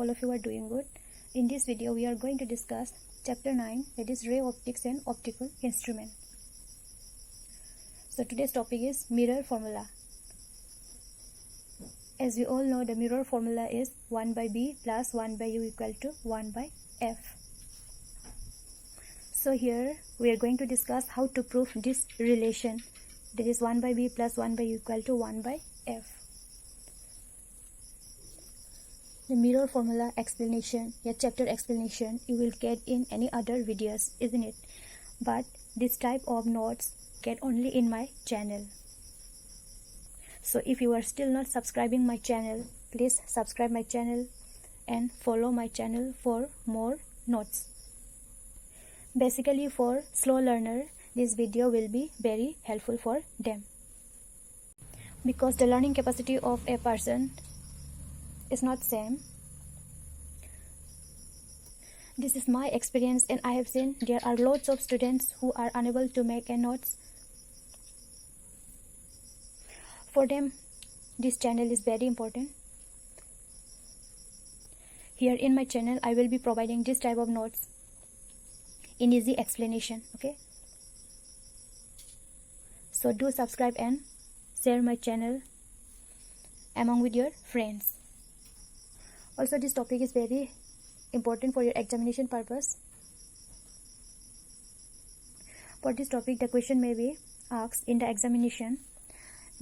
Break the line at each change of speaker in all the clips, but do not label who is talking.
all of you are doing good. In this video we are going to discuss chapter 9, that is ray optics and optical instrument. So today's topic is mirror formula. As we all know, the mirror formula is 1 by b plus 1 by u equal to 1 by f. So here we are going to discuss how to prove this relation, that is 1 by b plus 1 by u equal to 1 by f. The mirror formula explanation, a chapter explanation, you will get in any other videos, isn't it? But this type of notes get only in my channel. So if you are still not subscribing my channel, please subscribe my channel and follow my channel for more notes. Basically for slow learner, this video will be very helpful for them, because the learning capacity of a person is not same. This is my experience, and I have seen there are lots of students who are unable to make a notes. For them, this channel is very important. Here in my channel, I will be providing this type of notes in easy explanation, okay? So do subscribe and share my channel among with your friends. Also, this topic is very important for your examination purpose. For this topic, the question may be asked in the examination.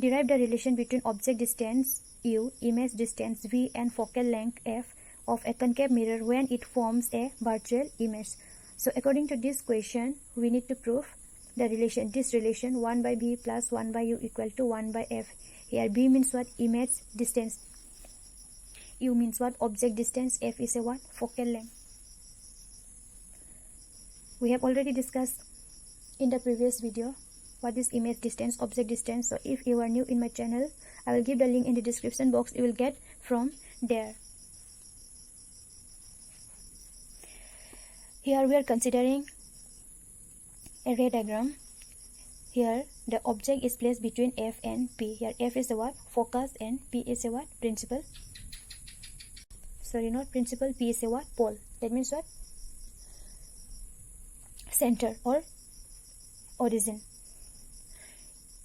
Derive the relation between object distance u, image distance v, and focal length f of a concave mirror when it forms a virtual image. So according to this question, we need to prove the relation, this relation 1 by b plus 1 by u equal to 1 by f. Here b means what? Image distance. U means what? Object distance. F is a what? Focal length. We have already discussed in the previous video what is image distance, object distance. So if you are new in my channel, I will give the link in the description box. You will get from there. Here we are considering a ray diagram. Here the object is placed between f and p. Here f is the what? Focus, and p is a what? Principal. Sorry, not principal. P is a what? Pole. That means what? Center or origin.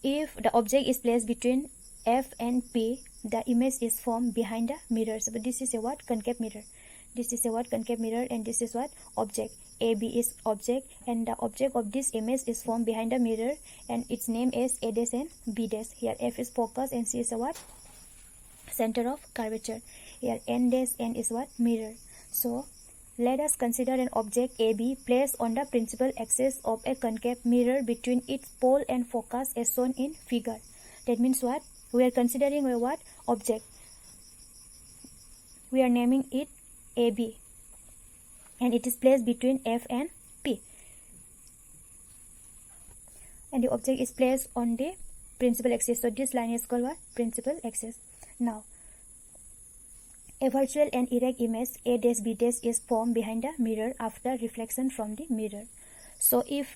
If the object is placed between f and p, the image is formed behind the mirror. So this is a what? Concave mirror. This is a what? Concave mirror, and this is what? Object. AB is object, and the object of this image is formed behind the mirror, and its name is A dash and B dash. Here F is focus, and C is a what? Center of curvature. Here N dash, N is what? Mirror. So let us consider an object AB placed on the principal axis of a concave mirror between its pole and focus as shown in figure. That means what? We are considering a what? Object. We are naming it AB, and it is placed between F and P, and the object is placed on the principal axis. So this line is called what? Principal axis. Now a virtual and erect image A dash B dash is formed behind the mirror after reflection from the mirror. So if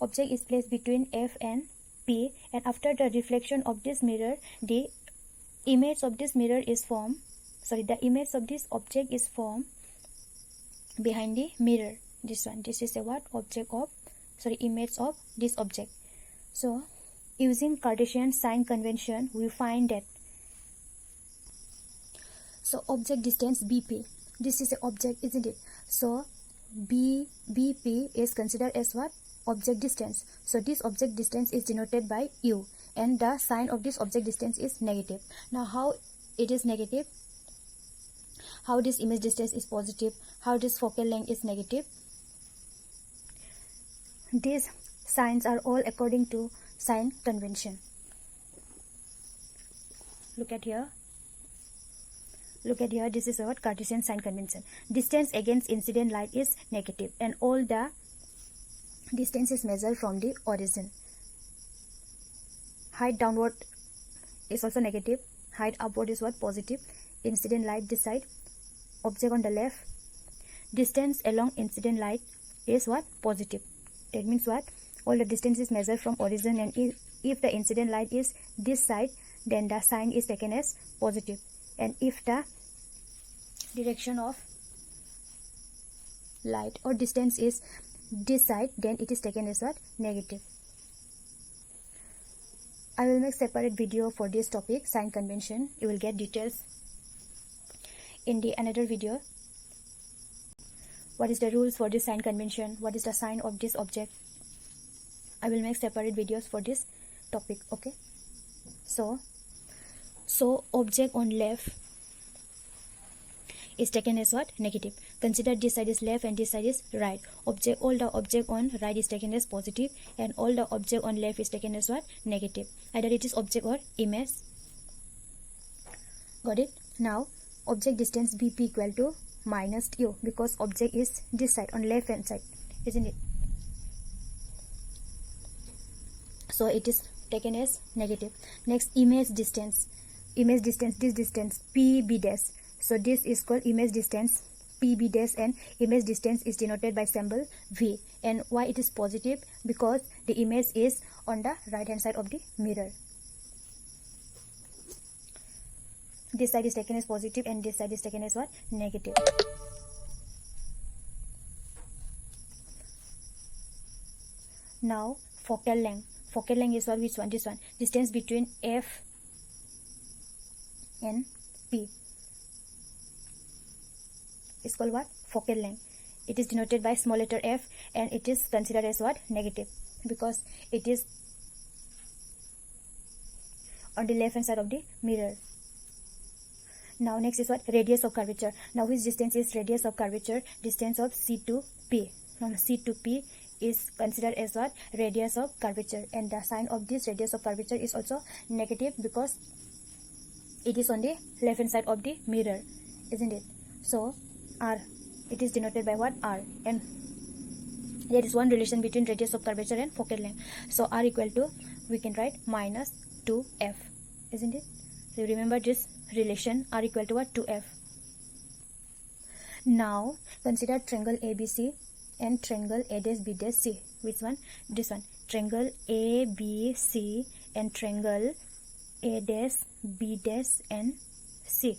object is placed between F and P, and after the reflection of this mirror, the image of this mirror is formed. Sorry, the image of this object is formed behind the mirror. This one. This is a what? Object of, sorry, image of this object. So using Cartesian sign convention, we find that. So object distance BP, this is an object, isn't it? So BP is considered as what? Object distance. So this object distance is denoted by U, and the sign of this object distance is negative. Now how it is negative? How this image distance is positive? How this focal length is negative? These signs are all according to sign convention. Look at here. Look at here, this is what? Cartesian sign convention. Distance against incident light is negative, and all the distance is measured from the origin. Height downward is also negative. Height upward is what? Positive. Incident light this side, object on the left. Distance along incident light is what? Positive. That means what? All the distance is measured from origin, and if the incident light is this side, then the sign is taken as positive. And if the direction of light or distance is this side, then it is taken as what? Negative. I will make separate video for this topic, sign convention. You will get details in the another video. What is the rules for this sign convention? What is the sign of this object? I will make separate videos for this topic. Okay. So object on left is taken as what? Negative. Consider this side is left and this side is right. All the object on right is taken as positive, and all the object on left is taken as what? Negative. Either it is object or image. Got it? Now object distance BP equal to minus u, because object is this side on left hand side, isn't it? So it is taken as negative. Next, image distance. Image distance, this distance PB dash. So this is called image distance PB dash, and image distance is denoted by symbol V. And why it is positive? Because the image is on the right hand side of the mirror. This side is taken as positive and this side is taken as what? Negative. Now focal length. Focal length is what? Which one? This one. Distance between F and P is called what? Focal length. It is denoted by small letter f, and it is considered as what? Negative, because it is on the left hand side of the mirror. Now next is what? Radius of curvature. Now which distance is radius of curvature? Distance of C to P. Now C to P is considered as what? Radius of curvature, and the sign of this radius of curvature is also negative because it is on the left hand side of the mirror, isn't it? So R, it is denoted by what? R, and there is one relation between radius of curvature and focal length. So R equal to, we can write minus 2f, isn't it? So remember this relation, R equal to what? 2f. Now consider triangle ABC and triangle A'(B')C. Which one? This one. Triangle ABC and triangle A'(B' and C.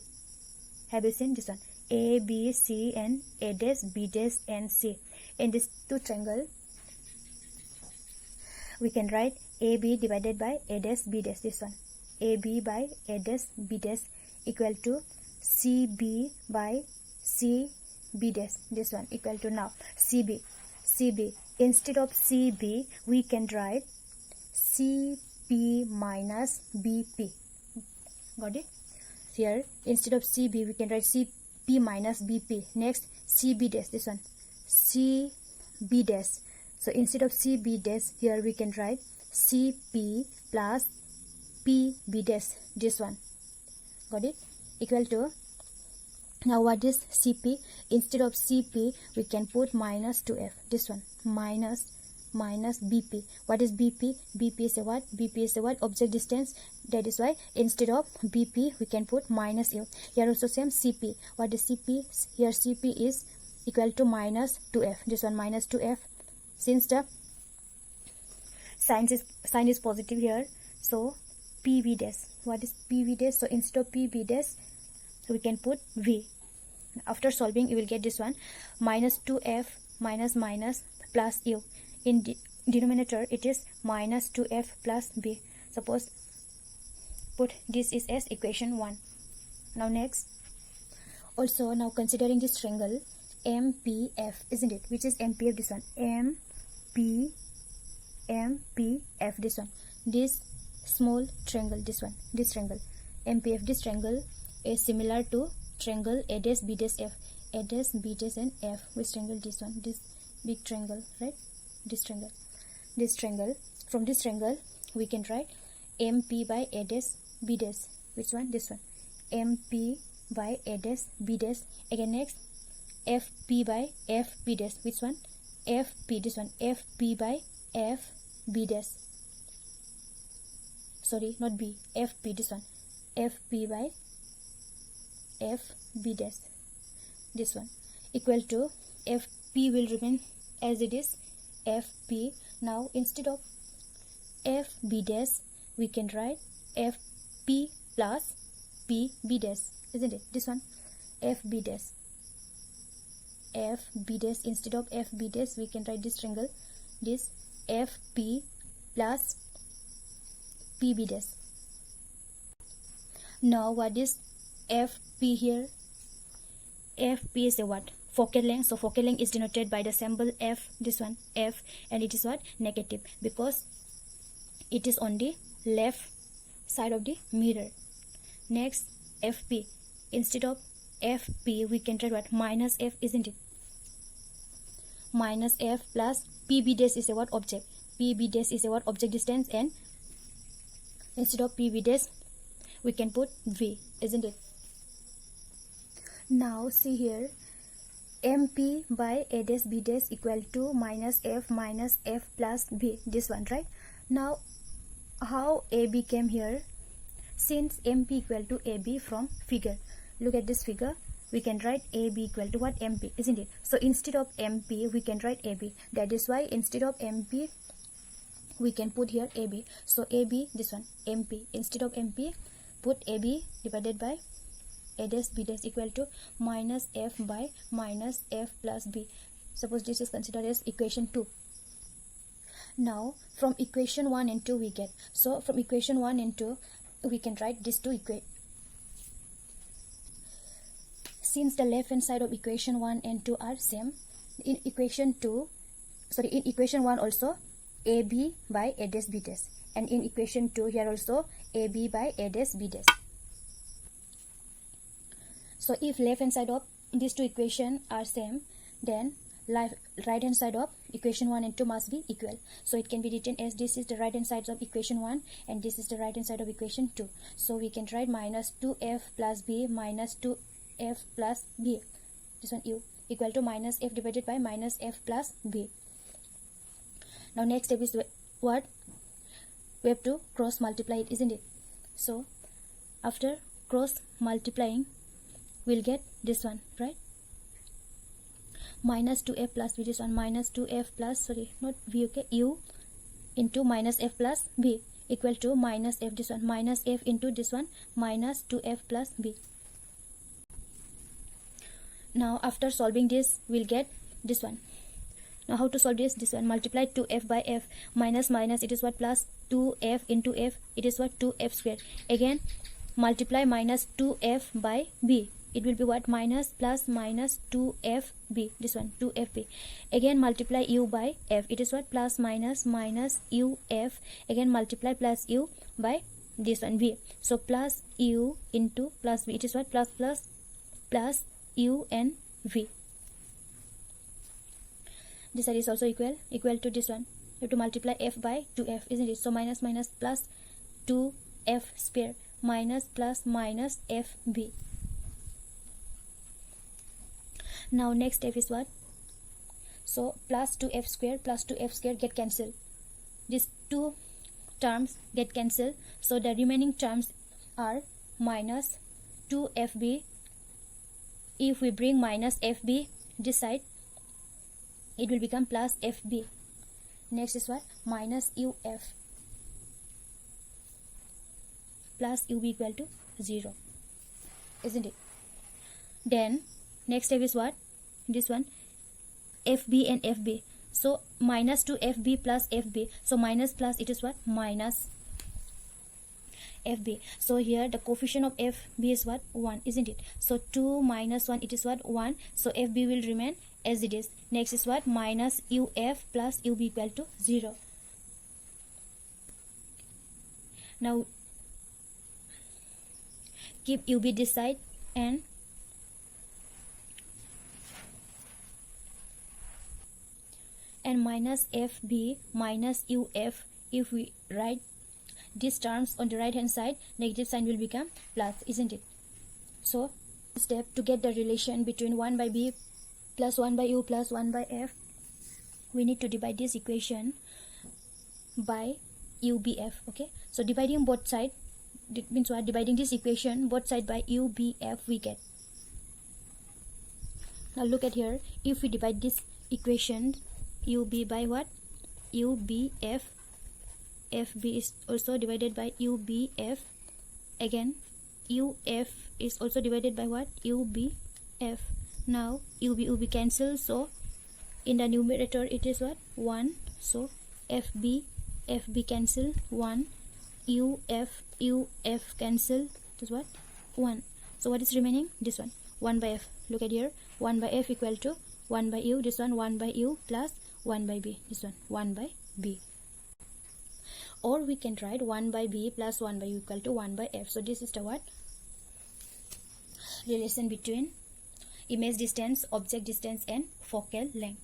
Have you seen this one? A, B, C and A'(B' and C. In this two triangle, we can write AB divided by A'(B'). This one. AB by A'(B') equal to CB by CB'. This one equal to, now CB. Instead of CB, we can write CP minus BP. Got it? Here, instead of CB, we can write CP minus BP. Next, CB dash. This one, CB dash. So instead of CB dash, here we can write CP plus PB dash. This one. Got it? Equal to, now what is CP? Instead of CP, we can put minus 2f. This one, minus BP. What is BP? BP is a what? BP is a what? Object distance. That is why instead of BP, we can put minus u. Here also same CP. What is CP? Here CP is equal to minus 2f. This one minus 2f. Since the sign is positive here, so PV dash. What is PV dash? So instead of PV dash, we can put V. After solving, you will get this one, minus 2f minus plus u. In denominator, it is minus 2f plus b. Suppose put this is as equation 1. Now next, also now considering this triangle MPF, isn't it? Which is MPF? This one, MPF. This one, this small triangle. This one, this triangle MPF. This triangle is similar to triangle A'(B')F. A'(B') and F. Which triangle? This one, this big triangle, right? This triangle. From this triangle, we can write MP by A'(B'). Which one? This one, MP by A'(B'). Again next, FP by FP'. Which one? FP. This one, FP by FB'. Sorry, not B. FP. This one, FP by FB'. This one equal to, FP will remain as it is, FP. Now instead of FB', we can write FP plus PB', isn't it? This one, FB dash. FB dash, instead of FB dash we can write this triangle, this FP plus PB dash. Now what is FP here? FP is a what? Focal length. So focal length is denoted by the symbol F, this one F, and it is what? Negative, because it is on the left side of the mirror. Next, FP, instead of FP we can write what? Minus F, isn't it? Minus F plus PB dash is a what? Object. PB dash is a what? Object distance, and instead of PB dash we can put V, isn't it? Now see here, MP by A dash B dash equal to minus F plus B, this one, right? Now how AB came here? Since MP equal to AB from figure, look at this figure, we can write AB equal to what? MP, isn't it? So instead of MP we can write AB. That is why instead of MP we can put here AB. So AB, this one, MP, instead of MP put AB divided by A dash B dash equal to minus F by minus F plus B. Suppose this is considered as equation 2. Now from equation 1 and 2 we get, so from equation 1 and 2 we can write these two equations. Since the left hand side of equation 1 and 2 are same, in equation 1 also AB by A dash B dash, and in equation 2 here also AB by A dash B dash. So if left hand side of these two equations are same, then right hand side of equation 1 and 2 must be equal. So it can be written as this is the right hand side of equation 1 and this is the right hand side of equation 2. So we can write minus 2F plus B minus 2F plus B, this one U, equal to minus F divided by minus F plus B. Now next step is what? We have to cross multiply it, isn't it? So after cross multiplying we'll get this one, right? Minus 2F plus B, this one, minus 2F plus, sorry, not V, okay, U into minus F plus B equal to minus F, this one, minus F into this one, minus 2F plus B. Now after solving this we'll get this one. Now how to solve this? This one, multiply 2F by F, minus minus, it is what? Plus 2F into F, it is what? 2F square. Again multiply minus 2F by B, it will be what? Minus plus minus 2FB, this one, 2FB. Again multiply U by F, it is what? Plus minus minus UF. Again multiply plus U by this one, V. So plus U into plus V, it is what? Plus plus plus U and V. This side is also equal to this one. You have to multiply F by 2F, isn't it? So minus minus plus 2F square minus plus minus FB. Now next step is what? So plus 2F square get cancelled. These two terms get cancelled. So the remaining terms are minus 2FB. If we bring minus FB this side, it will become plus FB. Next is what? Minus UF plus UB equal to 0, isn't it? Then next step is what? This one, FB and FB. So minus 2FB plus FB. So minus plus, it is what? Minus FB. So here the coefficient of FB is what? 1, isn't it? So 2 minus 1, it is what? 1. So FB will remain as it is. Next is what? Minus UF plus UB equal to 0. Now keep UB this side and minus FB minus UF. If we write these terms on the right hand side, negative sign will become plus, isn't it? So step to get the relation between 1 by B plus 1 by U plus 1 by F, we need to divide this equation by UBF. Okay, so dividing both sides, it means what? Dividing this equation both sides by UBF we get. Now look at here, if we divide this equation UB by what? UBF. FB is also divided by UBF. Again UF is also divided by what? UB f. Now UV cancel, so in the numerator it is what? 1. So FB cancel, 1. UF cancel, it is what? 1. So what is remaining? This one, 1 by f. Look at here, 1 by f equal to 1 by u, this one 1 by u plus 1 by b, this one 1 by b. Or we can write 1 by b plus 1 by u equal to 1 by f. So this is the what? Relation between image distance, object distance and focal length.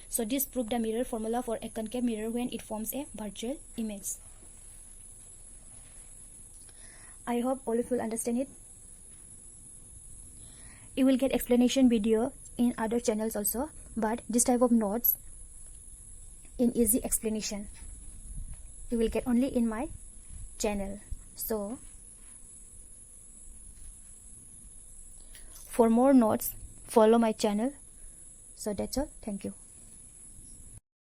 So this proved the mirror formula for a concave mirror when it forms a virtual image. I hope all of you will understand it. You will get explanation video in other channels also, but this type of notes in easy explanation you will get only in my channel. So for more notes, follow my channel. So that's all. Thank you.